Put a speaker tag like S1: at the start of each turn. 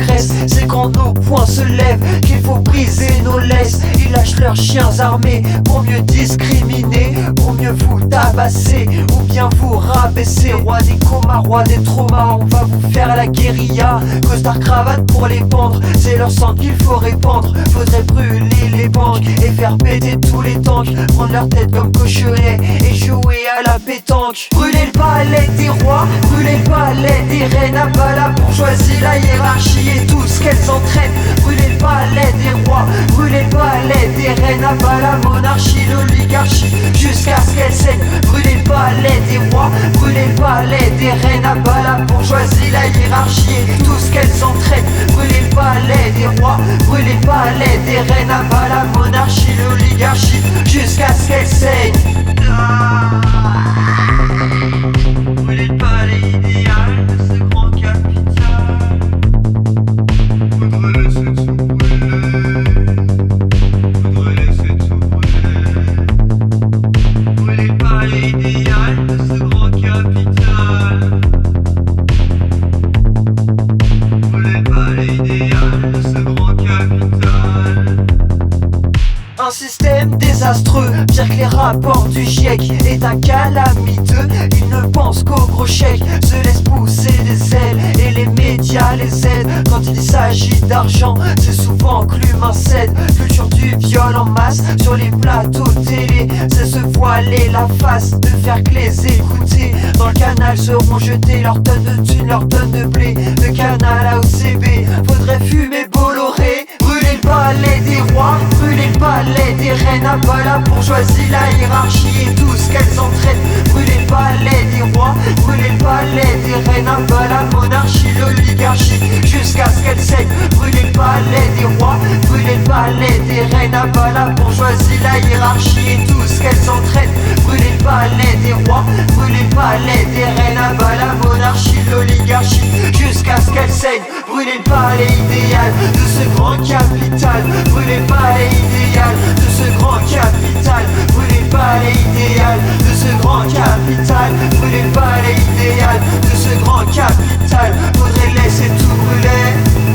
S1: progresse, c'est quand nos poings se lèvent qu'il faut briser nos laisses. Ils lâchent leurs chiens armés pour mieux discriminer, pour mieux vous tabasser ou bien vous rabaisser. Roi des comas, roi des traumas, on va vous faire la guérilla. Costard cravate pour les pendre, c'est leur sang qu'il faut répandre. Faudrait brûler les banques et faire péter tous les tanks, prendre leur tête comme cocheret et jouer à la pétanque. Brûler le palais des rois, brûler le palais des reines, à bas la bourgeoisie, la hiérarchie et tout ce qu'elles entraînent. Brûler le palais des rois, brûler le palais des reines, à bas la monarchie, l'oligarchie, jusqu'à ce qu'elle saigne. Brûler le palais des rois, brûler le palais des reines, à bas la bourgeoisie, la hiérarchie et tout ce qu'elles entraînent. Brûler le palais des rois, brûler le palais des reines, à bas la monarchie, l'oligarchie, jusqu'à ce qu'elle saigne. Brûler le palais idéal de ce grand capital.
S2: Faudrait laisser tout brûler. Faudrait laisser tout brûler.
S1: Brûler le palais idéal de ce grand capital.
S2: Brûler le palais idéal de ce grand capital.
S1: Un système désastreux, pire que les rapports du GIEC, est un calamiteux. Ils ne pensent qu'au gros chèque, se laissent pousser des ailes et les médias les aident. Quand il s'agit d'argent, c'est souvent que l'humain cède. Culture du viol en masse sur les plateaux télé, c'est se voiler la face, de faire que les écouter. Dans le canal seront jetés leurs tonnes de thunes, leurs tonnes de blé. De canal à OCB, faudrait fumer Bolloré. Brûler le palais des rois, brûler le palais des reines, à bas la bourgeoisie, la hiérarchie et tout ce qu'elles entraînent. Brûler le palais des rois, brûler le palais des reines, à bas la monarchie, l'oligarchie, jusqu'à ce qu'elle saigne. Brûler le palais des rois, brûler le palais des reines, à bas la bourgeoisie, la hiérarchie et tout ce qu'elles entraînent. Brûler le palais des rois, brûler le palais des reines, à bas la monarchie, l'oligarchie, jusqu'à ce qu'elle saigne. Brûler le palais idéal de ce grand capital. Brûler le palais idéal de ce grand capital. Brûler le palais idéal de ce grand capital. Brûler le palais idéal de ce grand capital. Faudrait laisser tout brûler.